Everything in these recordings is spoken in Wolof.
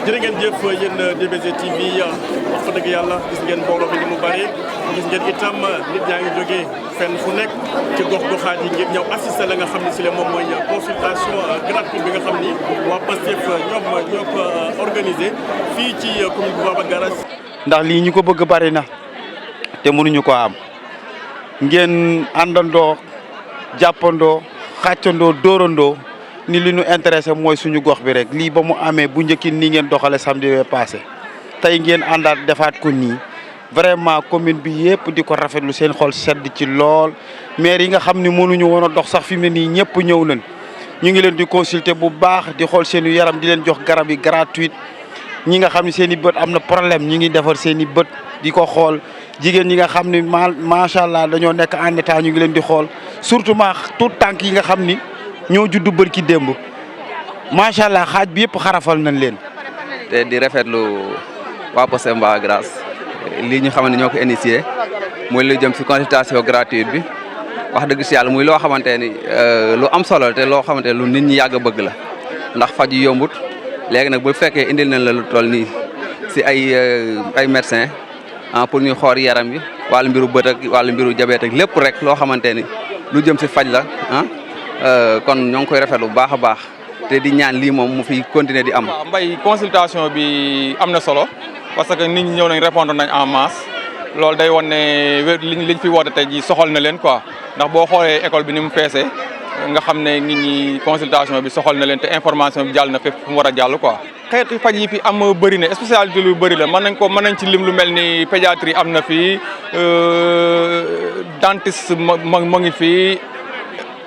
jërë ngeen jëf yéen DBZ TV wax fa dëgg yàlla gis ngeen mbooloo bi ni mu bare gis ngeen itam nit ñaa ngi jógee fenn fu nekk ci gox-goxaat yi ngir ñëw assister la nga xam ne si la moom mooy consultation gratuite bi nga xam ni waa Pastef ñoom ñoo ko organisé fii ci commune bu Baba Garage. ndax lii ñu ko bëgg bari na te mënuñu ko am ngeen àndandoo jàppandoo xàccandoo dóorandoo ni li ñu intéressé mooy suñu gox bi rek lii ba mu amee bu njëkkin nii ngeen doxale samedi wee passé tey ngeen àndaat defaat ko nii vraiment commune bi yëpp di ko rafetlu seen xol sedd ci lool maire yi nga xam ne mënuñu woon a dox sax fi mu ne nii ñëpp ñëw nañ ñu ngi leen di consulter bu baax di xool seen yaram di leen jox garab yi gratuite ñi nga xam ne seen i bët am na problème ñu ngi defar seen i bët di ko xool jigéen ñi nga xam ne macha allah dañoo nekk en état ñu ngi leen di xool surtout tout tànk yi nga xam ni ñoo juddu bërki démb macha allah xaaj bi yëpp xarafal nañ leen. te di rafetlu waa Pastef Baba Garage lii ñu xamante ne ñoo ko initié muy lu jëm si consultation gratuite bi wax dëgg si yàlla muy loo xamante ni lu am solo te loo xamante lu nit ñi yàgg a bëgg la ndax faj yu yombut léegi nag bu fekkee indil nañ la lu toll nii si ay médecin pour ñu xool yaram bi wàllu mbiru bët ak wàllu mbiru diabète ak lépp rek loo xamante ni lu jëm si faj la kon ñoo ngi koy rafetlu bu baax a baax te di ñaan lii moom mu fi continuer di am. waaw Mbaye consultation bi am na solo parce que nit ñi ñëw nañ répondre nañ en masse loolu day wan ne liñ fi woote tey jii soxal na leen quoi ndax boo xoolee école bi ni mu feesee nga xam ne nit ñi consultation bi soxal na leen te information bi jàll na fépp fu mu war a jàll quoi. xeetu faj yi fi am bëri na spécialité lu bëri la mën nañ ci lim lu mel ni pédiatrie am na fi dentiste mo ngi fi.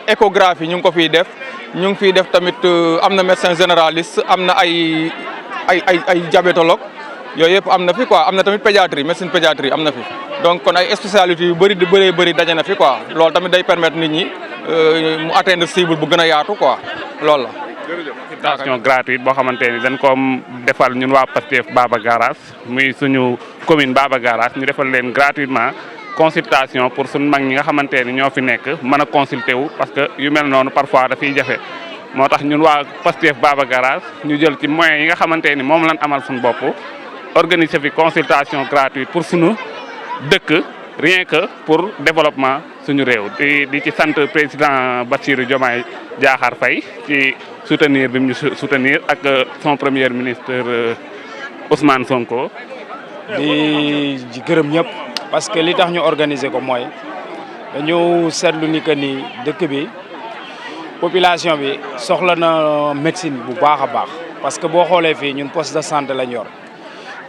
échographie ñu ngi ko fiy def ñu ngi fiy def tamit am na médecin généraliste am na ay diabétologue yooyu yëpp am na fi quoi am na tamit pédiatrie médecine pédiatrie am na fi donc kon ay spécialités yu bëri di bëree bëri daje na fi quoi loolu tamit day permettre nit ñi mu atteindre cible bu gën a yaatu quoi loolu la. consultation gratuite boo xamante ni dañ ko defal ñun waa Pastef Baba Garage muy suñu commune Baba Garage ñu defal leen gratuitement. consultation pour suñu mag ñi nga xamante ni ñoo fi nekk mën a consulter wu parce que yu mel noonu parfois dafay jafe moo tax ñun waa Pastef Baba Garage ñu jël ci moyens yi nga xamante ni moom lañ amal suñu bopp organiser fi consultation gratuite pour suñu dëkk rien que pour développement suñu réew di ci sant président Bassirou Diomaye Diakhar Faye ci soutenir bi mu ñu soutenir ak son premier ministre Ousmane Sonko. di gërëm ñëpp. parce que li tax ñu organiser ko mooy dañu seetlu ni que ni dëkk bi population bi soxla na médecine bu baax a baax parce que boo xoolee fii ñun poste de santé lañ yor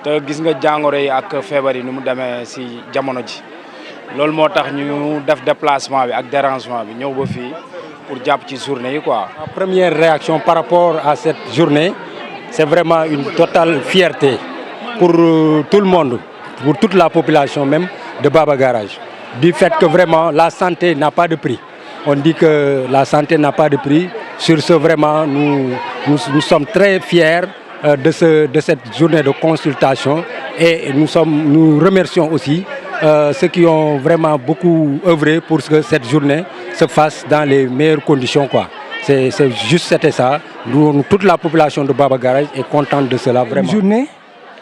te gis nga jàngoro yi ak feebar yi ni mu demee si jamono ji loolu moo tax ñu def déplacement bi ak dérangement bi ñëw ba fii pour jàpp ci journée yi quoi. Ma première réaction par rapport à cette journée c'est vraiment une totale fierté pour tout le monde. Pour toute la population même de Baba Garage, du fait que vraiment la santé n'a pas de prix. On dit que la santé n'a pas de prix. Sur ce, vraiment, nous sommes très fiers de cette journée de consultation et nous remercions aussi ceux qui ont vraiment beaucoup œuvré pour que cette journée se fasse dans les meilleures conditions, quoi. C'est juste c'était ça. Toute la population de Baba Garage est contente de cela, vraiment. Une journée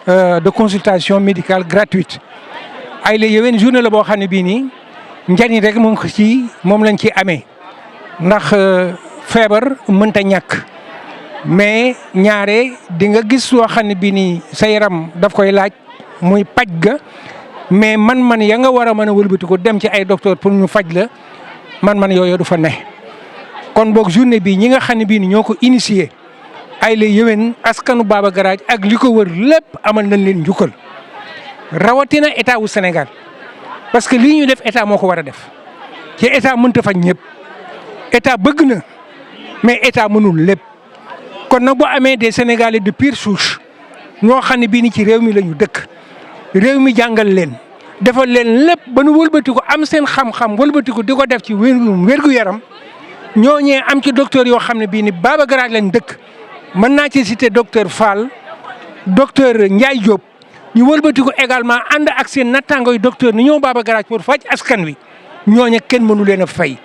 de consultation médicale gratuite ay la yowén journée la boo xam ne bii nii njariñ rek moom lañ ci amee ndax feebar mënta ñàkk mais ñaare di nga gis soo xam ne bii nii sa yaram daf koy laaj muy paj ga mais man ya nga war a mën a wëlbati ko dem ci ay docteur pour ñu faj la man yooyu du fa ne kon boog journée bii ñi nga xam ne bii nii ñoo ko initié ay la yéwén askanu Baba Garage ak li ko wër lépp amal nañ leen njukkal rawatina état wu Sénégal parce que lii ñu def état moo ko war a def ci état mënta faj ñëpp état bëgg na mais état mënul lépp kon nag boo amee des Sénégalais de pure souche ñoo xam ne bii ni ci réew mi la ñu dëkk réew mi jàngal leen defal leen lépp ba nu wëlbati ko am seen xam-xam wëlbati ko di ko def ci wérgu yaram ñooñee am ci docteur yoo xam ne bii ni Baba Garage lañ dëkk. mën naa ci citer docteur Fall docteur Ndiaye Diop ñu wëlbati ko également ànd ak seen nattaangoo yu docteur ni ñëw Baba Garage pour faj askan wi ñooñu kenn mënu leen a fay.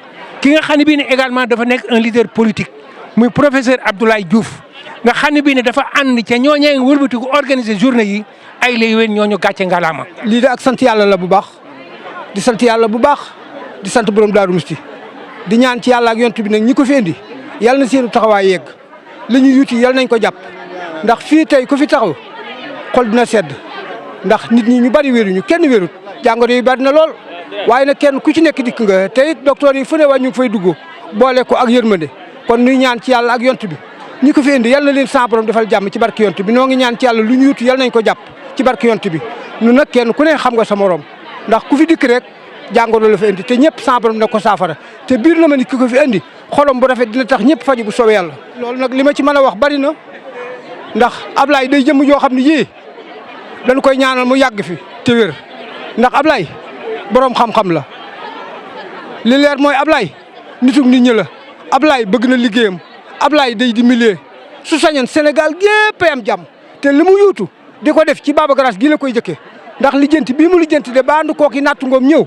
ki nga xam ne bii ne également dafa nekk un leader politique muy professeur Abdoulaye Diouf nga xam ne bii ne dafa ànd ca ñooñee wëlbatiku organiser journée yi ay la yéwén ñooñu gàcce ngalaama. lii de ak sant yàlla la bu baax di sant yàlla bu baax di sant borom Daaru Musti di ñaan ci yàlla ak yonent bi nag ñi ko fi indi yàlla na seenu taxawaay yegg li ñu yuti yàlla nañ ko jàpp ndax fii tey ku fi taxaw xol dina sedd ndax nit ñi ñu bari wéruñu kenn wérut jàngoro yi bari na lool waaye nag kenn ku ci nekk dikk nga te it docteur yi fu ne waa ñu ngi fay dugg boole ko ak yërmande kon nuy ñaan ci yàlla ak yonent bi ñi ko fi indi yàlla na leen sa borom defal jàmm ci barke yonent bi noo ngi ñaan ci yàlla lu ñu yutu yàlla nañ ko jàpp ci barke yonent bi nu nag kenn ku ne xam nga sa morom ndax ku fi dikk rek jàngoro la fa indi te ñëpp sa borom na ko saafara te biir na ma ni ki ko fi indi xolom bu rafet dina tax ñëpp faju bu soobee yàlla. loolu nag li ma ci mën a wax bari na ndax Ablaye day jëm joo xam ne yii dañu koy ñaanal mu yàgg fi te wér ndax Ablaye borom xam-xam la li leer mooy Ablaye nituk nit ñi la Ablaye bëgg na liggéeyam Ablaye day dimbali su sañoon Sénégal gépp am jàmm te li mu yuutu di ko def ci Baba Garage gii la koy jëkkee ndax lijjanti bii mu lijjanti de ba ànd kooki nattu ngoom ñëw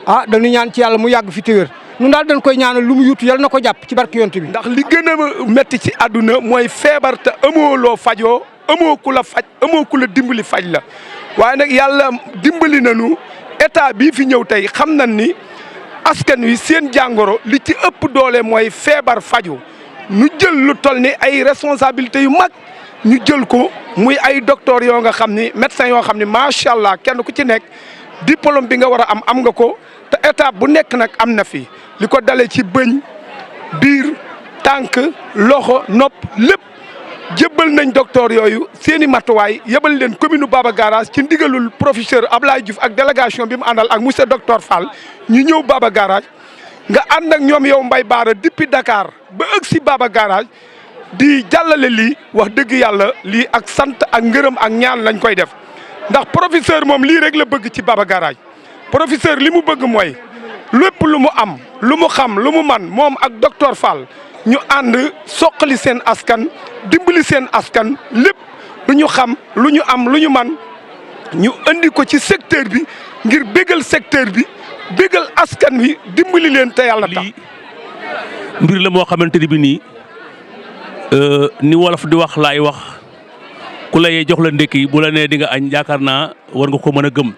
ah dañu ñaan ci yàlla mu yàgg fi te wér ñun daal dañ koy ñaanal lu mu yuutu yàlla na ko jàpp ci barke yonent bi. ndax li gën a métti ci àdduna mooy feebar te amoo loo fajoo amoo ku la faj amoo ku la dimbali faj la waaye nag yàlla dimbali nañu état bii fi ñëw tey xam nañ ni askan wi seen jàngoro li ci ëpp doole mooy feebar faju ñu jël lu toll ni ay responsabilités yu mag ñu jël ko muy ay docteur yoo nga xam ni médecin yoo xam ni macha allah kenn ku ci nekk diplôme bi nga war a am nga ko te étape bu nekk nag am na fi li ko dalee ci bëñ biir tànk loxo nopp lépp jébbal nañ docteur yooyu seen i matuwaay yebal leen commune Baba Garage ci ndigalul professeur Ablaye Diouf ak délégation bi mu àndal ak monsieur docteur Fall ñu ñëw Baba Garage nga ànd ak ñoom yow Mbaye Baara depuis Dakar ba ëgg si Baba Garage di jàllale lii wax dëgg yàlla lii ak sant ak ngërëm ak ñaan lañ koy def ndax professeur moom lii rek la bëgg ci Baba Garage professeur li mu bëgg mooy lépp lu mu am lu mu xam lu mu man moom ak docteur Fall ñu ànd soqali seen askan dimbali seen askan lépp lu ñu xam lu ñu am lu ñu man ñu andi ko ci secteur bi ngir bégal secteur bi bégal askan wi dimbali leen te yàlla tax. mbir la moo xamante ni bi nii ni wolof di wax laay wax ku la yee jox la ndekki bu la nee di nga añ yaakaar naa war nga ko mën a gëm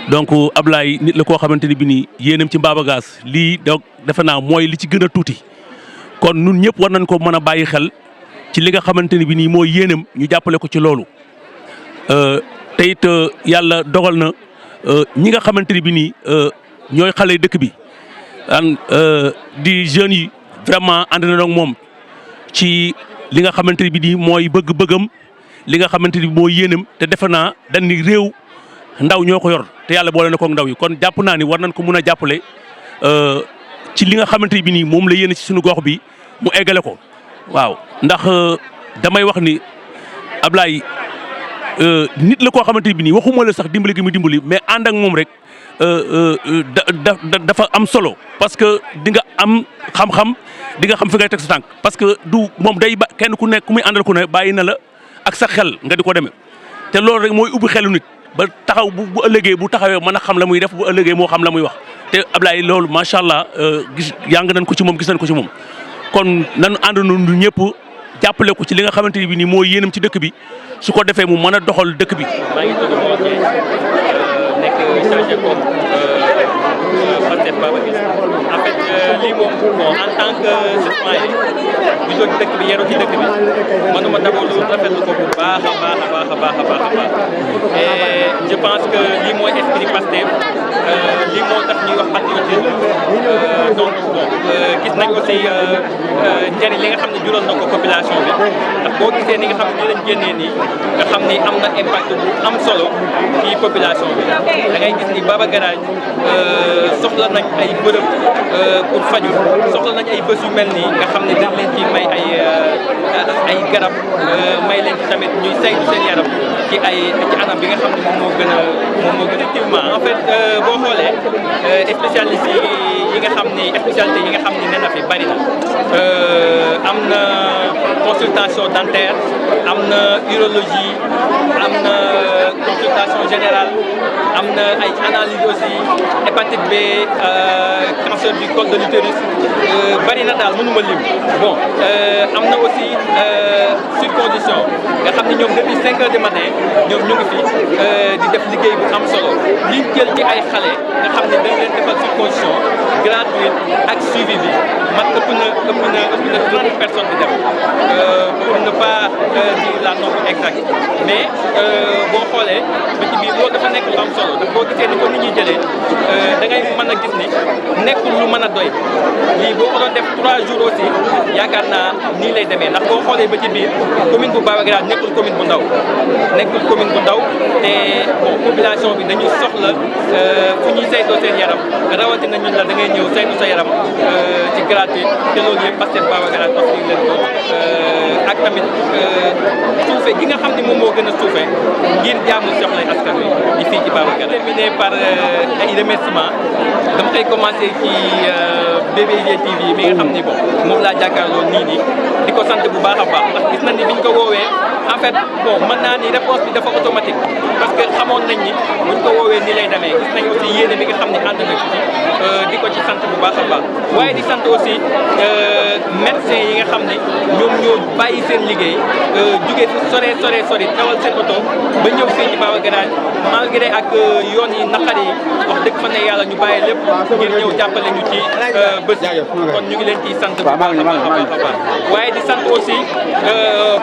donc Ablaye nit la koo xamante ni bi nii yéenam ci Baba Garage lii donc defe naa mooy li ci gën a tuuti kon nun ñëpp war nañ ko mën a bàyyi xel ci li nga xamante ni bi nii mooy yéenam ñu jàppale ko ci loolu te it yàlla dogal na ñi nga xamante ni bi nii ñooy xale dëkk bi di jeunes yi vraiment ànd na ak moom ci li nga xamante ni bi nii mooy bëgg-bëggam li nga xamante ni mooy yéenam te defe naa dañ ni réew ndaw ñoo ko yor te yàlla boole na ko ndaw yi kon jàpp naa ni war nañ ko mun a jàppale ci li nga xamante bi nii moom la yéene ci suñu gox bi mu eggale ko waaw ndax damay wax ni Ablaye nit la koo xamante bi nii waxuma la sax dimbali gi mu dimbali mais ànd ak moom rek dafa am solo parce que di nga am xam-xam di nga xam fi ngay teg sa tànk parce que du moom day ba kenn ku nekk ku muy àndal ku ne bàyyi na la ak sa xel nga di ko demee te loolu rek mooy ubbi xelu nit ba taxaw bu ëllëgee bu taxawee mën a xam la muy def bu ëllëgee moo xam la muy wax te Ablaye loolu macha allah gis yàng nañ ko ci moom gis nañ ko ci moom kon nan àndandoo ñëpp jàppale ko ci li nga xamante ni bi nii mooy yéenam ci dëkk bi su ko defee mu mën a doxal dëkk bi. maa ngi tudd Mor Dieng nekk chargé comme Pastef Baba Garage en fait lii moom en tant que citoyen bu jóg dëkk bi yeru ci dëkk bi mënuma d'abord lu rafetlu ko bu baax a baax a baax a baax a baax a baax et je pense que lii mooy esprit Pastef lii moo tax ñuy wax patriotisme donc bon gis nañ aussi njëriñ li nga xam ne jural na ko population bi ndax boo gisee ni nga xam ne lañ génnee nii nga xam ni am na impact bu am solo ci population bi da ngay gis ni Baba Garage soxla nañ ay bërëb pour faju soxla nañ ay bés yu mel nii nga xam ne dañ leen ci may ay garab may leen ci tamit ñuy saytu seen yaram ci anam bi nga xam ne moom moo gën a effectivement en fait boo xoolee spécialité yi nga xam ni nee na fi bari na am na consultation dentaire am na urologie am na consultation générale am na ay analyse aussi hépatite B cancer du col de l'utérus bari na daal mënuma lim bon am na aussi circoncision nga xam ne ñoom depuis 5 heures du matin ñoom ñu ngi fi di def liggéey bu am solo liñ jël ci ay xale nga xam ne dañ leen defal circoncision gratuite ak suivi bi mat ëpp na 30 personnes di def pour ne pas dire la nombre exact mais boo xoolee ba ci biir loolu dafa nekk lu am solo ndax boo gisee ni ko nit ñuy jëlee da ngay mën a gis ni nekkul lu mën a doy lii boo ko doon def 3 jours aussi yaakaar naa nii lay demee ndax boo xoolee ba ci biir commune bu Baba Garage nekkul commune bu ndaw te bon population bi dañuy soxla fu ñuy saytoo seen yaram rawatina ñun la da ngay ñëw saytu sa yaram ci gratuit te loolu yëpp Pastef Baba Garage offrir leen ko ak tamit suufe gi nga xam ne moom moo gën a suufe ngir jaamu soxlay askan wi di fii ci Baba Garage. Terminé par ay remerciements dama koy commencé ci BBG TV mi nga xam ni bon moom laa jàkkaarloo nii di ko sant bu baax a baax ndax gis nañ ni biñ ko woowee en fait bon mën naa ni réponse bi dafa automatique parce que xamoon nañ ni buñ ko woowee ni lay demee gis nañ aussi yéene bi nga xam ne ànd na ci di ko ci sant bu baax a baax waaye di sant aussi médecins yi nga xam ne ñoom ñoo bàyyi seen liggéey jugee fu sori tawal seen oto ba ñëw fii ci Baba Garage malgré ak yoon yi naqari yi wax dëgg fa ne yàlla ñu bàyyi lépp ngir ñëw jàppale ñu ci bés kon ñu ngi leen ciy sant bu baax a baax waaye di sant aussi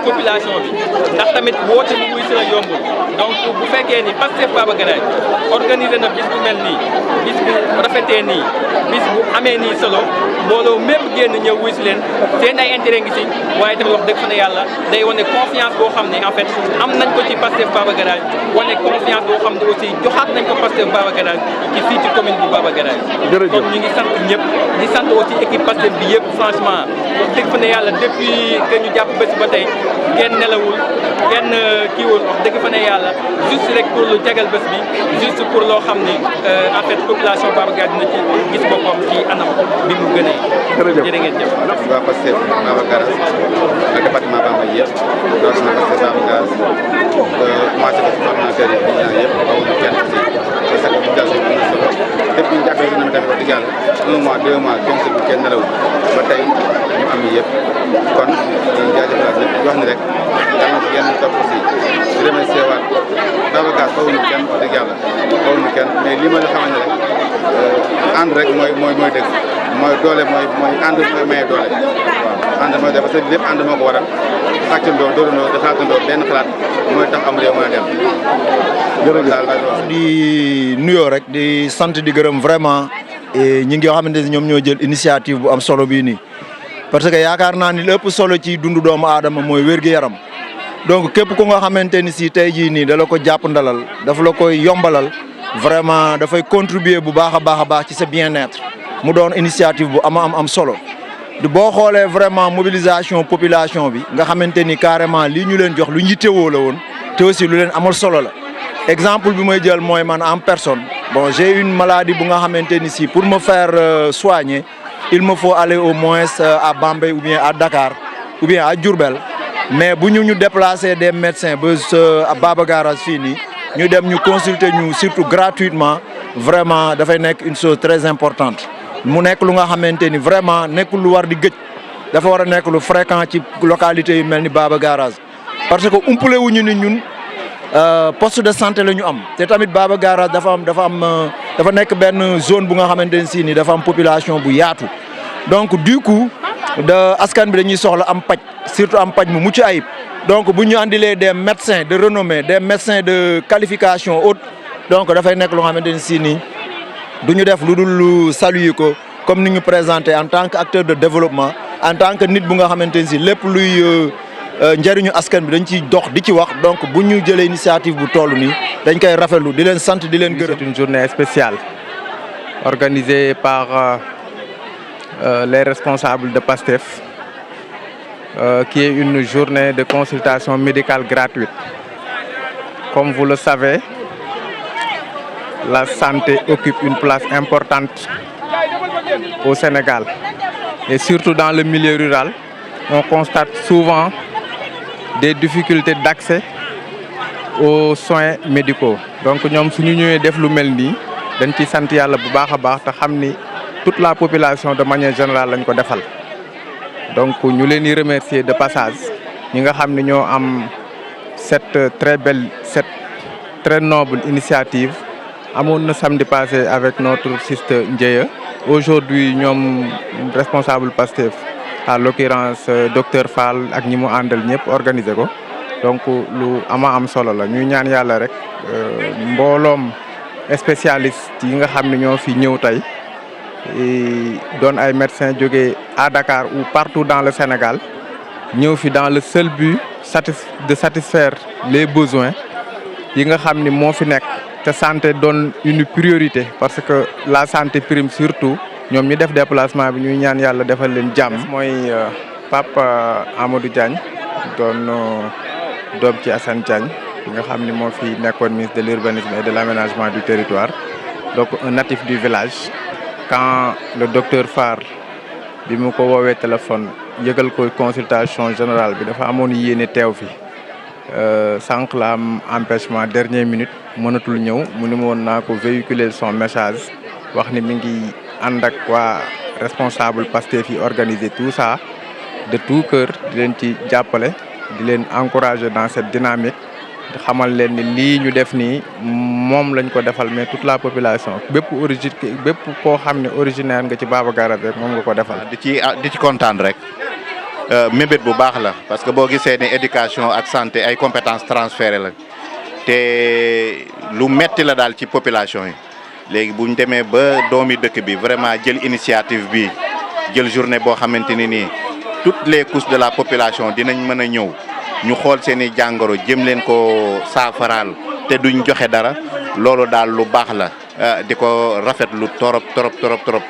population bi ndax tamit woote bi muy si la yombul donc bu fekkee ni Pastef Baba Garage organisé na bis bu mel nii bis bu rafetee nii bis bu amee nii solo mbooloo mépp génn ñëw wuy si leen seen ay intérêt ngi si waaye tamit wax dëgg fa ne yàlla day wane confiance boo xam ne en fait am nañ ko ci Pastef Baba Garage wane confiance boo xam ne aussi joxaat nañ ko Pastef Baba Garage ci fii ci commune bu Baba Garage kon ñu ngi sant ñëpp di sant aussi équipe Pastef bi yëpp franchement wax dëgg fa ne yàlla depuis que ñu jàpp bés ba tey kenn nelawul kenn kiiwul wax dëgg fa ne yàlla juste rek pour lu jagal bés bi juste pour loo xam ni en fait population Baba Garage dina ci gis boppam ci anam bi mu gënee. jërë ngeen jëf. waa Pastef Baba Garage ak département Bambey yëpp loolu na Pastef Baba Garage commencé ko ci coordinateur yi yëpp bawuñu kenn aussi parce que population bi am na solo depuis ñu jàppee si ñoom tamit wax dëgg yàlla 1 mois 2 mois kenn tëdd kenn nelawul ba tey ñu am yëpp kon ñu jaajëfalaat ñëpp di wax ni rek yàlla na si yenn topp aussi di remercier waat Baba Garage bawuñu kenn wax dëgg yàlla bawuñu kenn mais lii ma la xamal ne rek ànd rek mooy dëgg mooy doole mooy ànd mooy maye doole waaw ànd mooy doole parce que lépp ànd moo ko waral xàccandoo dóorandoo defaatandoo benn xalaat mooy tax am réew mën a dem. di nuyoo rek di sant di gërëm vraiment ñi ngi yoo xamante ne ñoom ñoo jël initiative bu am solo bii nii parce que yaakaar naa ni lépp solo ci dundu doomu aadama mooy wér-gu-yaram donc képp ku nga xamante ni si tey jii nii da la ko jàpp ndalal dafa la koy yombalal vraiment dafay contribuer bu baax a baax ci sa bien-être mu doon initiative bu am solo boo xoolee vraiment mobilisation population bi nga xamante ni carrément lii ñu leen jox lu yittewoo la woon te aussi lu leen amal solo la exemple bi may jël mooy man en personne bon j'ai une maladie bu nga xamante ni si pour me faire soigner il me faut aller au moins à Bambey ou bien à Dakar ou bien à Diourbel mais bu ñu déplacer des médecins ba à Baba Garage fii nii ñu dem ñu consulter ñu surtout gratuitement vraiment dafay nekk une chose très importante mu nekk lu nga xamante ni vraiment nekkul lu war di gëj dafa war a nekk lu fréquent ci localité yu mel ni Baba Garage parce que umpule wuñu ni ñun poste de santé la ñu am te tamit Baba Garage dafa nekk benn zone bu nga xamante ne si ni dafa am population bu yaatu donc du coup askan bi dañuy soxla am paj surtout am paj mu mucc ayib donc bu ñu andilee des médecins de renommée des médecins de qualification haute donc dafay nekk lu nga xamante ne si ni du ñu def lu dul lu saluer ko comme ni ñu présenté en tant que acteur de développement en tant que nit bu nga xamante ne si lépp luy njëriñu askan bi dañ ciy dox di ci wax donc bu ñu jëlee initiative bu toll nii dañ koy rafetlu di leen sant di leen gërëm. C'est une journée spéciale organisée par les responsables de PASTEF qui est une journée de consultation médicale gratuite Comme vous le savez, la santé occupe une place importante au Sénégal. Et surtout dans le milieu rural, on constate souvent des difficultés d'accès aux soins médicaux. Donc ñoom suñu ñëwee def lu mel nii dañ ci sant yàlla bu baax a baax te xam ni toute la population de manière générale lañ ko defal. Donc ñu leen di remercier de passage ñi nga xam ne ñoo am cette très noble initiative. Amoon na samedi passé avec notre sister Ndiaye. Aujourd'hui ñoom responsable Pastef à l'occurrence docteur Fall ak ñi mu àndal ñëpp organisé ko donc lu am solo la ñuy ñaan yàlla rek mbooloom spécialiste yi nga xam ne ñoo fi ñëw tey doon ay médecins jógee à Dakar ou partout dans le Sénégal ñëw fi dans le seul but de satisfaire les besoins yi nga xam ni moo fi nekk te santé doon une priorité parce que la santé prime surtout ñoom ñu def déplacement bi ñuy ñaan yàlla defal leen jàmm. mooy Pape Amadou Diagne doon doom ci Assane Diagne nga xam ni moo fi nekkoon ministre de l'urbanisme et de l'aménagement du territoire donc un natif du village. Quand le docteur Fall bi mu ko woowee téléphone yëgal ko consultation générale bi dafa amoon yéene teew fi sànq la am empêchement dernière minute mënatul ñëw mu ni woon naa ko véhiculer son message wax ni mi ngi ànd ak waa responsable Pastef yi organiser tout ça de tout cœur di leen ci jàppale di leen encourager dans cette dynamique di xamal leen ni lii ñu def nii moom lañ ko defal mais toute la population bépp koo xam ne originaire nga ci Baba Garage rek moom nga ko defal. di ci kontaan rek. mébét bu baax la parce que boo gisee ne éducation ak santé ay compétences transférées la te lu metti la daal ci population yi léegi bu ñu demee ba doomi dëkk bi vraiment jël initiative bi jël journée boo xamante ni nii toutes les couches de la population dinañ mën a ñëw ñu xool seen i jàngoro jëm leen ko saafaraal te duñ joxe dara loolu daal lu baax la di ko rafetlu trop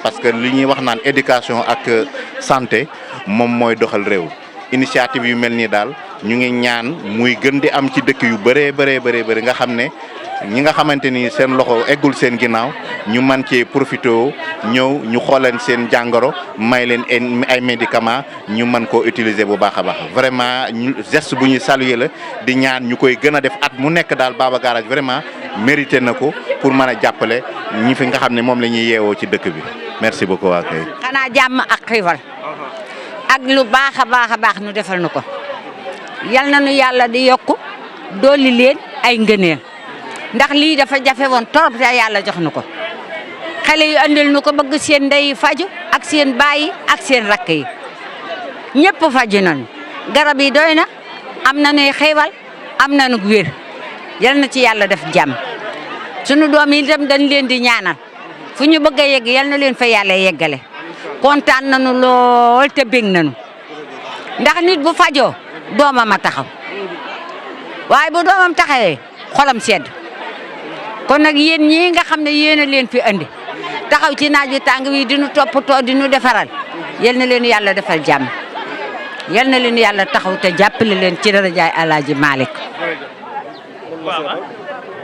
parce que li ñuy wax naan éducation ak santé moom mooy doxal réew initiative yu mel nii daal ñu ngi ñaan muy gën di am ci dëkk yu bëree nga xam ne ñi nga xamante ni seen loxo eggul seen ginnaaw ñu man cee profité ñëw ñu xooleen seen jàngoro may leen ay médicaments ñu mën koo utiliser bu baax a baax vraiment geste bu ñuy saluer la di ñaan ñu koy gën a def at mu nekk daal Baba Garage vraiment mérité na ko pour mën a jàppale ñi fi nga xam ne moom la ñuy yeewoo ci dëkk bi merci beaucoup waa kay. xanaa jàmm ak xiiwal ak lu baax a baax nu defal nu ko yal na nu yàlla di yokku dolli leen ay ngëneel ndax lii dafa jafe woon torop te yàlla jox nu ko xale yu andil nu ko bëgg seen ndey faju ak seen baay ak seen rakk yi ñëpp faju nañu garab yi doy na am na nuy xiiwal am na nu wér yal na ci yàlla def jàmm sunu doom yi itam dañ leen di ñaanal fu ñu bëgg a yegg yal na leen fa yàlla yeggale kontaan nañu lool te bég nañu ndax nit bu fajoo doomam a taxaw waaye bu doomam taxawee xolam sedd kon nag yéen ñii nga xam ne yéen a leen fi andi taxaw ci naaj wi tàng wi di nu toppatoo di nu defaral yal na leen yàlla defal jàmm yal na leen yàlla taxaw te jàppale leen ci darajaay Alaaji Malick.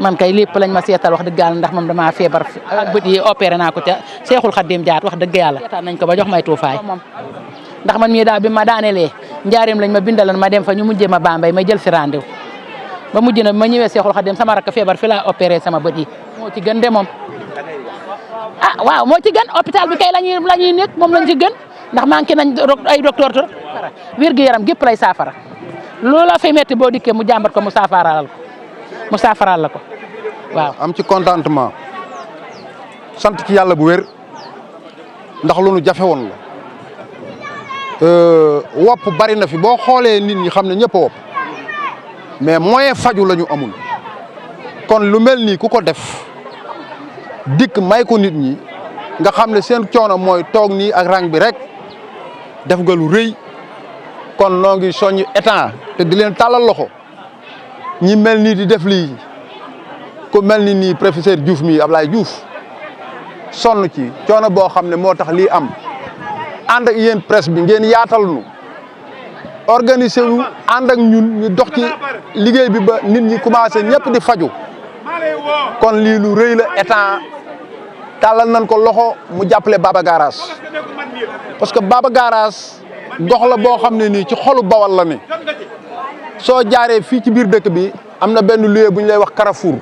man kay lépp lañ ma seetal wax dëgg yàlla ndax moom damaa feebar bët yi opéré naa ko ca Seexul Xaddim jaat wax dëgg yàlla seetaan nañ ko ba jox may tuufaay ndax man mii daal bi ma daanelee njaareem lañ ma bindaloon ma dem fa ñu mujjee ma Bambey may jël si rendez-vous ba mujj na ma ñëwee Seexul Xaddim sama rakk feebar fi laa opéré sama bët yi moo ci gën de moom ah waaw moo ci gën hôpital bi kay lañuy nekk moom lañ ci gën ndax manqué nañ ay docteur trop wér gu yaram gépp lay saafara loola fay metti boo dikkee mu jàmbat ko mu saafaraal la ko waaw. am ci contentement sant ci yàlla bu wér ndax lu nu jafe woon la wopp bari na fi boo xoolee nit ñi xam ne ñëpp a wopp mais moyen faju la ñu amul kon lu mel nii ku ko def dikk may ko nit ñi nga xam ne seen coono mooy toog nii ak rang bi rek def nga lu rëy kon noo ngi soññ état te di leen tàllal loxo ñi mel nii di def lii ku mel ni nii professeur Diouf mi Ablaye Diouf sonn ci coono boo xam ne moo tax lii am ànd ak yéen presse bi ngeen yaatal nu organiser wu ànd ak ñun ñu dox ci liggéey bi ba nit ñi commencé ñëpp di faju kon lii lu rëy la état tàllal nañ ko loxo mu jàppale Baba Garage parce que Baba Garage gox la boo xam ne nii ci xolu Bawal la ne soo jaaree fii ci biir dëkk bi am na benn lieu bu ñu lay wax Carrefour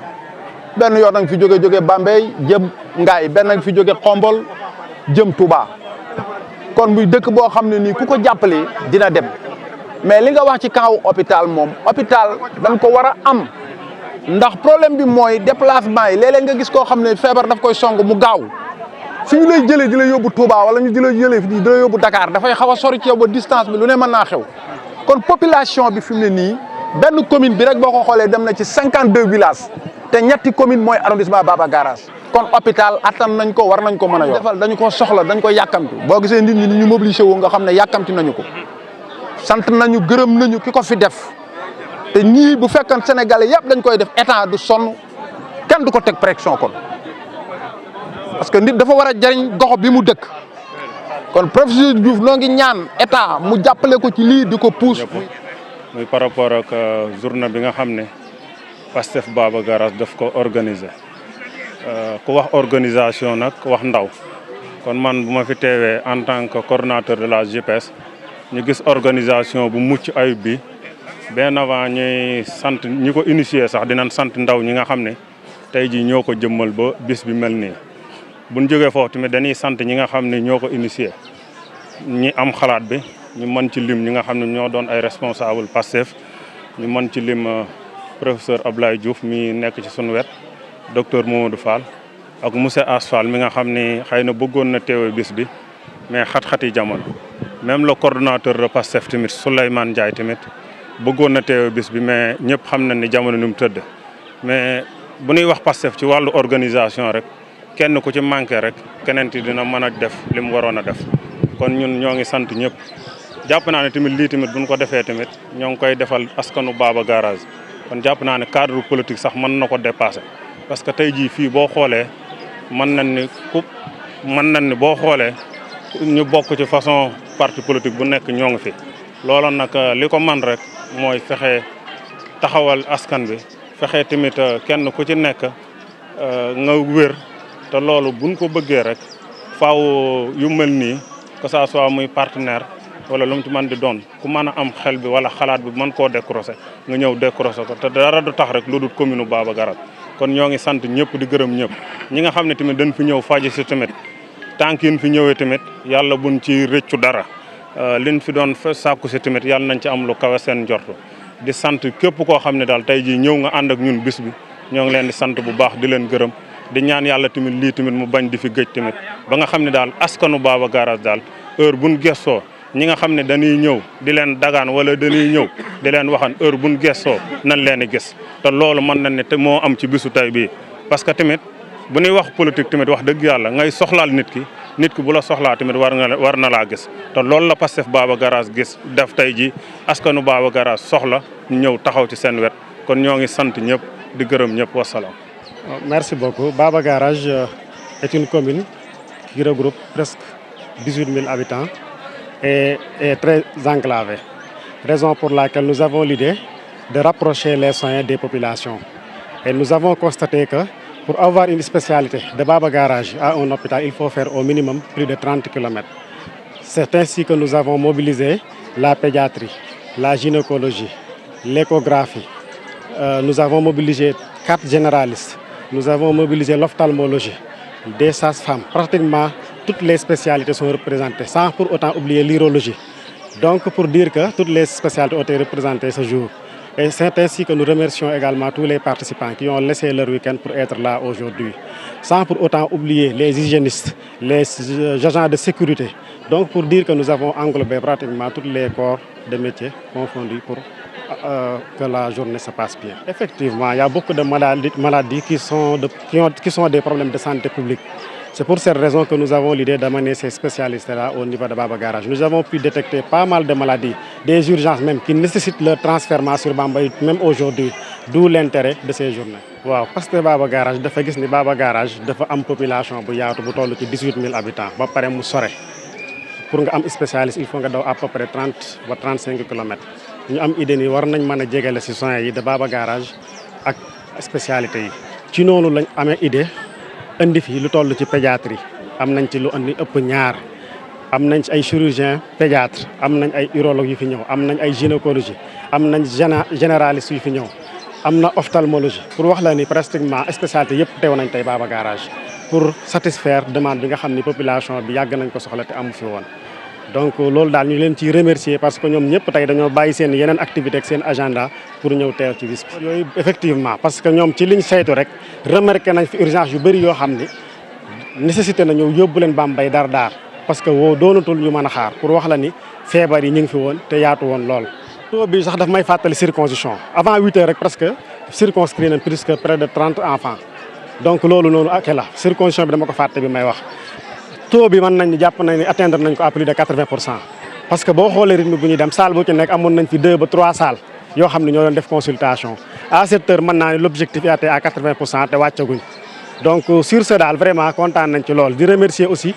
benn yoon da nga fi jóge Bambey jëm Ngaay benn nga fi jóge Xombol jëm Touba kon muy dëkk boo xam ne nii ku ko jàppale dina dem mais li nga wax ci kaw hôpital moom hôpital dañ ko war a am ndax problème bi mooy déplacement yi léeg-léeg nga gis koo xam ne feebar daf koy song mu gaaw fi ñu lay jëlee di la yóbbu Touba wala ñu di la jëlee di la yóbbu Dakar dafay xaw a sori ci yow ba distance bi lu ne mën naa xew kon population bi fi mu ne nii benn commune bi rek boo ko xoolee dem na ci 52 villages te ñetti commune mooy arrondissement Baba Garage kon hôpital attan nañ ko war nañ ko mën a yor defal dañu ko soxla dañ ko yàkkamti boo gisee nit ñi ni ñu mobilisé woo nga xam ne yàkkamti nañu ko sant nañu gërëm nañu ki ko fi def te ñii bu fekkoon Sénégalais yëpp dañ koy def état du sonn kenn du ko teg pression kon parce que nit dafa war a jariñ gox bi mu dëkk kon professeur Diouf noo ngi ñaan état mu jàppale ko ci lii di ko pousse. muy par rapport ak journée bi nga xam ne Pastef Baba Garage daf ko organiser ku wax organisation nag wax ndaw kon man bu ma fi teewee en tant que coordonnateur de la JPS ñu gis organisation bu mucc ayib bi bien avant ñuy sant ñi ko initier sax dinañ sant ndaw ñi nga xam ne tey jii ñoo ko jëmmal ba bis bi mel nii. buñ jógee foofu tamit dañuy sant ñi nga xam ne ñoo ko initier ñi am xalaat bi ñu mën ci lim ñi nga xam ne ñoo doon ay responsable Pastef ñu mën ci lim professeur Abdoulaye Diouf mi nekk ci sunu wet docteur Mamadou Fall ak monsieur Asfal mi nga xam ni xëy na bëggoon na teewe bis bi mais xat-xati jamono même le coordonnateur de Pastef tamit Souleymane Ndiaye tamit bëggoon na teewe bis bi mais ñëpp xam nañ ni jamono ni mu tëdd mais bu ñuy wax Pastef ci wàllu organisation rek kenn ku ci manqué rek keneen ti dina mën a def li mu waroon a def kon ñun ñoo ngi sant ñëpp jàpp naa ne tamit lii tamit buñ ko defee tamit ñoo ngi koy defal askanu Baba Garage kon jàpp naa ne cadre politique sax mën na ko dépasser parce que tey jii fii boo xoolee mën nañ ni boo xoolee ñu bokk ci façon parti politique bu nekk ñoo ngi fi looloon nag li ko man rek mooy fexe taxawal askan bi fexe tamit kenn ku ci nekk nga wér te loolu buñ ko bëggee rek faaw yu mel nii que ça soit muy partenaire wala lu mu ci mën di doon ku mën a am xel bi wala xalaat bi mën koo décrocher nga ñëw décrocher ko te dara du tax rek lu dul commune Baba Garage kon ñoo ngi sant ñëpp di gërëm ñëpp ñi nga xam ne tamit dañ fi ñëw faji si tamit tànk yi fi ñëwee tamit yàlla buñ ci rëccu dara liñ fi doon sàkku si tamit yàlla nañ ci am lu kawe seen njortu di sant képp koo xam ne daal tey jii ñëw nga ànd ak ñun bis bi ñoo ngi leen di sant bu baax di leen gërëm di ñaan yàlla tamit lii tamit mu bañ di fi gëj tamit ba nga xam ne daal askanu Baba Garage daal heure buñ gestoo ñi nga xam ne dañuy ñëw di leen dagaan wala dañuy ñëw di leen waxan heure buñ gestoo nañ leen di gis te loolu mën nañ ne te moo am ci bisu tey bii parce que tamit bu ñuy wax politique tamit wax dëgg yàlla ngay soxlaal nit ki bu la soxlaa tamit war na laa gis te loolu la Pastef Baba Garage gis def tey ji askanu Baba Garage soxla ñu ñëw taxaw ci seen wet kon ñoo ngi sant ñëpp di gërëm ñëpp wasalaam. Merci beaucoup. Baba Garage est une commune qui regroupe presque 18 000 habitants et est très enclavée. Raison pour laquelle nous avons l'idée de rapprocher les soins des populations. Et nous avons constaté que pour avoir une spécialité de Baba Garage à un hôpital, il faut faire au minimum plus de 30 km. C'est ainsi que nous avons mobilisé la pédiatrie, la gynécologie, l'échographie. Nous avons mobilisé 4 généralistes. Nous avons mobilisé l'ophtalmologie, des sages-femmes. Pratiquement toutes les spécialités sont représentées, sans pour autant oublier l'urologie. Donc pour dire que toutes les spécialités ont été représentées ce jour. Et c'est ainsi que nous remercions également tous les participants qui ont laissé leur week-end pour être là aujourd'hui. Sans pour autant oublier les hygiénistes, les agents de sécurité. Donc pour dire que nous avons englobé pratiquement tous les corps de métiers confondus pour que la journée se passe bien. Effectivement, il y a beaucoup de maladies qui sont des problèmes de santé publique. C'est pour cette raison que nous avons l'idée d'amener ces spécialistes-là au niveau de Baba Garage. Nous avons pu détecter pas mal de maladies, des urgences même, qui nécessitent leur transfert sur Bambey, même aujourd'hui. D'où l'intérêt de ces journées. Waaw parce que Baba Garage dafa gis ni Baba Garage dafa am population bu yaatu bu toll ci 18 000 habitants ba pare mu sore pour nga am spécialiste il faut nga daw à peu près 30 ba 35 kilomètres ñu am idée ni war nañ mën a jegale si soins yi de Baba Garage ak spécialité yi. ci noonu lañ amee idée indi fi lu toll ci pédiatrie am nañ ci lu indi ëpp ñaar am nañ ci ay chirurgien pédiatre am nañ ay urologue yu fi ñëw am nañ ay gynécologie am nañ généraliste yu fi ñëw am na ophtalmologie pour wax la ni pratiquement spécialité yëpp teew nañ tey Baba Garage pour satisfaire demande bi nga xam ni population bi yàgg nañ ko soxla te amu fi woon. donc loolu daal ñu leen ciy remercier parce que ñoom ñëpp tey dañoo bàyyi seen yeneen activité ak seen agenda pour ñëw teew ci bis bi. yooyu effectivement parce que ñoom ci liñ saytu rek remarqué nañ fi urgence yu bëri yoo xam ni nécessité na ñëw yóbbu leen Bambey daar parce que woo doonatul ñu mën a xaar pour wax la ni feebar yi ñu ngi fi woon te yaatu woon lool. taux bi sax daf may fàttali circoncision avant 8 heures rek presque circonscrit nañ plus que près de 30 enfants donc loolu noonu ak la circoncision bi dama ko fàtte bi may wax. taux bi mën nañ jàpp nañ ni atteindre nañ ko à plus de 80% parce que boo xoolee rythme bu ñuy dem salle bu ci nekk amoon nañ fi 2 ba 3 salles yoo xam ne ñoo doon def consultation à cette heure mën naa ne l'objectif est atteint à 80% te wàccaguñ donc sur ce daal vraiment kontaan nañ ci lool di remercier aussi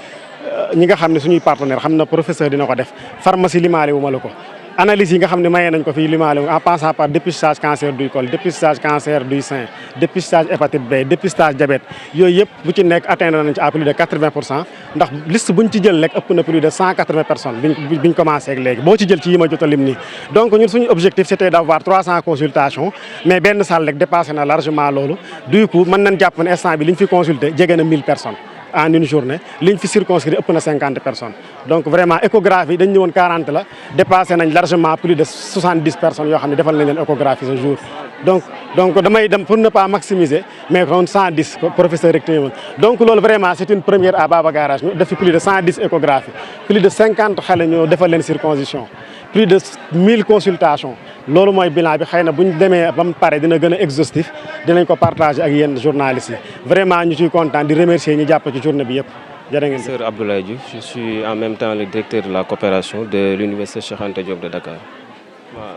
ñi nga xam ne suñuy partenaire xam na professeur dina ko def pharmacie limaale wu ma la ko analyse yi nga xam ne mayee nañ ko fii limaale wu en passant par dépistage cancer du col dépistage cancer du sein dépistage hépatite B dépistage diabète yooyu yëpp bu ci nekk atteindre nañ ci à plus de 80% ndax liste buñ ci jël rek ëpp na plus de 180 personnes biñ commencé ak léegi boo ci jël ci yi ma jot a lim nii donc ñun suñu objectif c'était d'avoir 300 consultations mais benn salle rek dépassé na largement loolu du coup mën nañ jàpp ne instant bi liñ fi consulté jege na 1000 personnes en une journée liñ fi circonscrit ëpp na 50 personnes donc vraiment échographie dañ ñëwoon 40 la dépassé nañ largement plus de 70 personnes yoo xam ne defal nañ leen échographie ce jour donc damay dem pour ne pas maximiser mais kon 110 professeur rek woon donc loolu vraiment c'est une première à Baba Garage ñu def fi plus de 110 échographies plus de 50 xale ñoo defal leen circoncision plus de 1000 consultations loolu mooy bilan bi xëy na bu ñu demee ba mu pare dina gën a exhaustif dinañ ko partager ak yéen journalistes yi vraiment ñu ciy content di remercier ñi jàpp ci journée bi yëpp jërë ngeen. Professeur Abdoulaye Diouf, je suis en même temps le directeur de la coopération de l'université Cheikh Anta Diop de Dakar.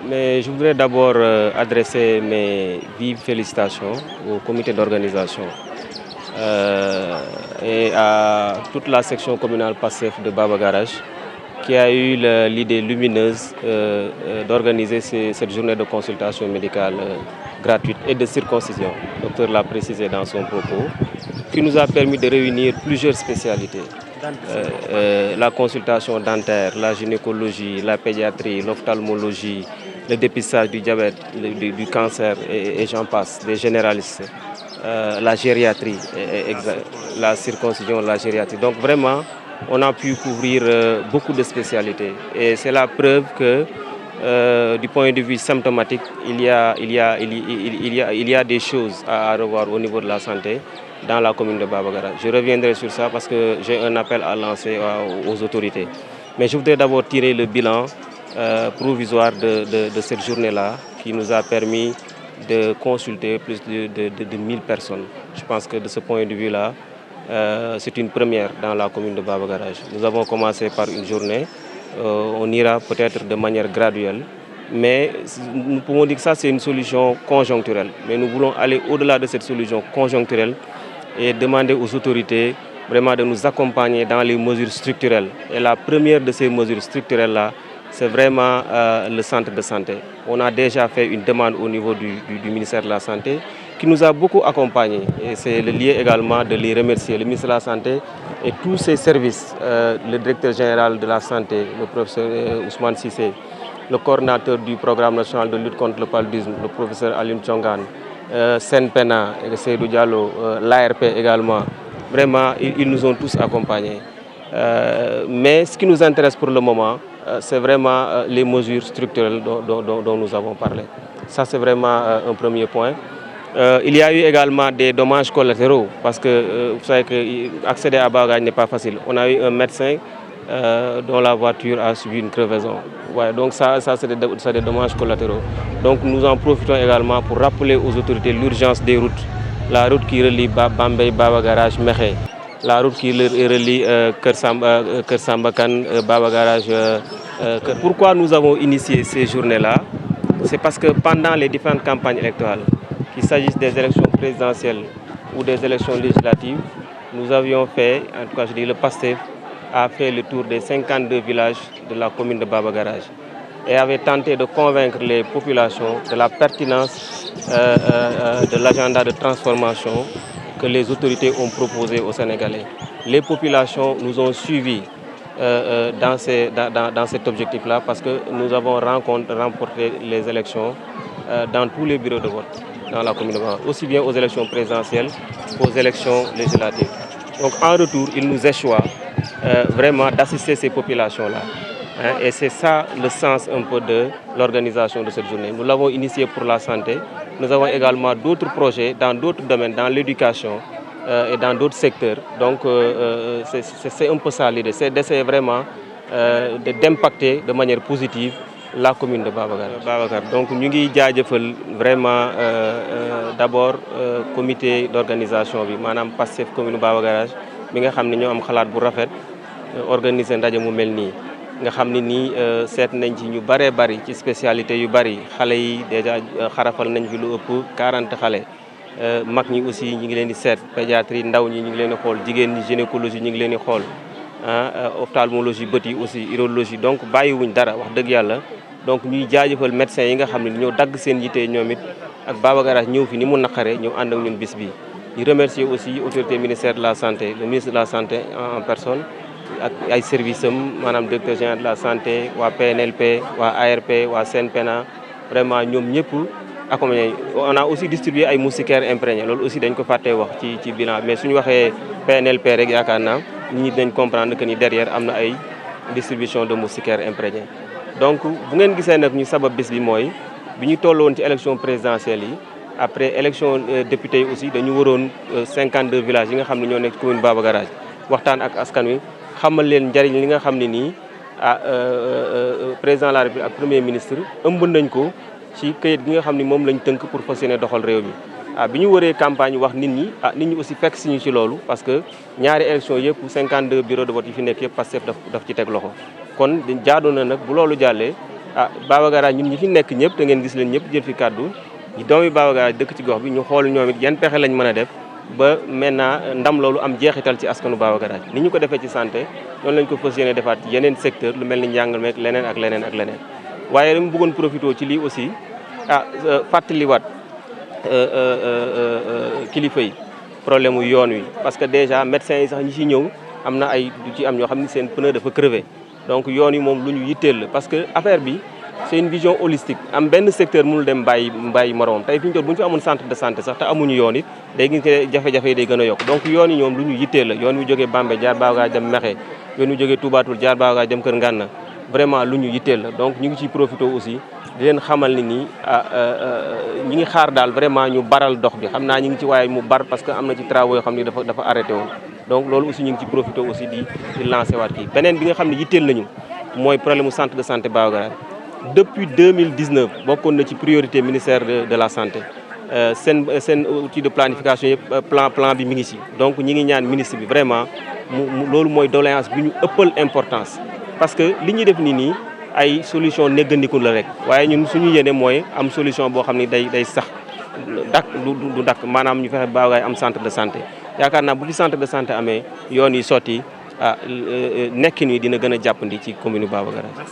Mais je voudrais d'abord adresser mes vives félicitations au comité d'organisation et à toute la section communale PASTEF de Baba Garage qui a eu l'idée lumineuse d'organiser cette journée de consultation médicale gratuite et de circoncision. Le docteur l'a précisé dans son propos, qui nous a permis de réunir plusieurs spécialités. La consultation dentaire, la gynécologie, la pédiatrie, l'ophtalmologie, le dépistage du diabète, du cancer et j'en passe, des généralistes, la gériatrie, la circoncision, la gériatrie. Donc vraiment, on a pu couvrir beaucoup de spécialités et c'est la preuve que du point de vue symptomatique, il y a des choses à revoir au niveau de la santé dans la commune de Baba Garage. Je reviendrai sur ça parce que j'ai un appel à lancer aux autorités. Mais je voudrais d'abord tirer le bilan provisoire de cette journée-là qui nous a permis de consulter plus de 1000 personnes. Je pense que de ce point de vue-là, c'est une première dans la commune de Baba Garage. Nous avons commencé par une journée, on ira peut-être de manière graduelle, mais nous pouvons dire que ça c'est une solution conjoncturelle. Mais nous voulons aller au-delà de cette solution conjoncturelle et demander aux autorités vraiment de nous accompagner dans les mesures structurelles. Et la première de ces mesures structurelles-là, c'est vraiment le centre de santé. On a déjà fait une demande au niveau du ministère de la Santé qui nous a beaucoup accompagnés. Et c'est le lieu également de les remercier, le ministre de la Santé et tous ses services, le directeur général de la Santé, le professeur Ousmane Sissé, le coordinateur du programme national de lutte contre le paludisme, le professeur Alim Tchongan, Senpena, Seydou Diallo, l'ARP également. Vraiment, ils nous ont tous accompagnés. Mais ce qui nous intéresse pour le moment, c'est vraiment les mesures structurelles dont nous avons parlé. Ça, c'est vraiment un premier point. Il y a eu également des dommages collatéraux parce que vous savez qu'accéder à Baba Garage n'est pas facile. On a eu un médecin dont la voiture a subi une crevaison. Ouais, donc ça c'est des dommages collatéraux. Donc nous en profitons également pour rappeler aux autorités l'urgence des routes. La route qui relie Bambey, Baba Garage, Mekhe. La route qui relie Kersambakan, Baba Garage. Pourquoi nous avons initié ces journées-là? C'est parce que pendant les différentes campagnes électorales, qu'il s'agisse des élections présidentielles ou des élections législatives, nous avions fait, en tout cas je dis le PASTEF, a fait le tour des 52 villages de la commune de Baba Garage et avait tenté de convaincre les populations de la pertinence de l'agenda de transformation que les autorités ont proposé aux Sénégalais. Les populations nous ont suivis dans cet objectif-là parce que nous avons remporté les élections dans tous les bureaux de vote dans la commune de Baba, aussi bien aux élections présidentielles qu'aux élections législatives. Donc en retour, il nous échoit vraiment d'assister ces populations-là. Et c'est ça le sens un peu de l'organisation de cette journée. Nous l'avons initié pour la santé. Nous avons également d'autres projets dans d'autres domaines, dans l'éducation et dans d'autres secteurs. Donc c'est un peu ça l'idée, c'est d'essayer vraiment d'impacter de manière positive la commune de Babacar. Donc nous avons vraiment d'abord comité d'organisation, madame Pastef commune de Babacar, nous avons organiser ndaje mu melni nga xamni ni set nañ ci ñu bari ci spécialité yu bari xalé yi déjà xarafal nañ fi lu ëpp 40 xalé mag ñi aussi ñi ngi leen di set pédiatrie ndaw ñi ngi leen di xol jigéen ñi gynécologie ñi ngi leen di xol ophtalmologie bët yi aussi urologie donc bàyyiwuñ dara wax dëgg yàlla donc ñuy jaajëfal médecins yi nga xam ne ñoo dagg seen yité ñoom it ak Baba Garage ñëw fi ni mu naqare ñëw ànd ak ñun bis bi di remercier aussi autorité ministère de la santé le ministre de la santé en personne ak ay services am maanaam directeur général de la santé waa PNLP waa ARP waa CNPENA vraiment ñoom ñëpp accompagné. On a aussi distribué ay moustiquaires imprégnés loolu aussi dañ ko fàttee wax ci bilan mais suñu waxee PNLP rek yaakaar naa nit ñi dañ comprendre que ni derrière am na ay distribution de moustiquaires imprégnés. Donc bu ngeen gisee nag ñu sabab bis bi mooy bi ñu toll woon ci élection présidentielle yi après élection député yi aussi dañu waroon 52 villages yi nga xam ne ñoo nekk commune Baba Garage waxtaan ak askan wi. xamal leen njariñ li nga xam ne nii président de la République ak premier ministre ëmb nañ ko ci këyit gi nga xam ne moom lañ tënk pour fas yéene doxal réew mi. bi ñu wëree campagne wax nit ñi nit ñi aussi fekk si ñu ci loolu parce que ñaari élection yëpp 52 bureaux de vote yi fi nekk yëpp Pastef daf ci teg loxo. kon jaadu na nag bu loolu jàllee Baba Garage ñun ñi fi nekk ñëpp te ngeen gis leen ñëpp jël fi kàddu ñi doomi Baba Garage dëkk ci gox bi ñu xool ñoom it yan pexe lañ mën a def. ba maintenant ndam loolu am jeexital ci askanu Baba Garage ni ñu ko defee ci santé noonu lañ ko fas yéene defaat ci yeneen secteur lu mel ni njàngal meek leneen ak leneen ak leneen waaye dama bëggoon profité ci lii aussi fàttaliwaat kilifa yi problème wu yoon wi parce que déjà médecins yi sax ñi ci ñëw am na ay du ci am ñoo xam ne seen pneu dafa crevé donc yoon yi moom lu ñu yitteel la parce que affaire bi c'est une vision holistique am benn secteur mënul dem bàyyi moroom tey fi ñu toll bu ñu fi amoon centre de santé sax te amuñu yoon it day gis ne jafe-jafe yi day gën a yokk donc yoon yi ñoom lu ñu yitteel la yoon wi jógee Bambey jaar Baba Garage dem Mexe yoon wi jógee Touba Toul jaar Baba Garage dem Kër Ngànna vraiment lu ñu yitteel la donc ñu ngi ciy profité aussi di leen xamal ni nii ñi ngi xaar daal vraiment ñu baral dox bi xam naa ñi ngi ci waaye mu bar parce que am na ci travaux yoo xam ne dafa arrêté woon donc loolu aussi ñu ngi ci profité aussi di lancé waat kii beneen bi nga xam ne yitteel nañu mooy problème centre de santé Baba Garage depuis 2019 bokkoon na ci priorité ministère de la santé seen outil de planification yëpp plan bi mi ngi ci donc ñi ngi ñaan ministre bi vraiment loolu mooy doléance bi ñu ëppal importance parce que li ñuy def nii ay solution néggandiku la rek waaye ñun suñu yéene mooy am solution boo xam ne day sax dakk du dakk maanaam ñu fexe Baba Garage am centre de santé yaakaar naa bu fi centre de santé amee yoon yi sotti nekkin wi dina gën a jàppandi ci commune Baba Garage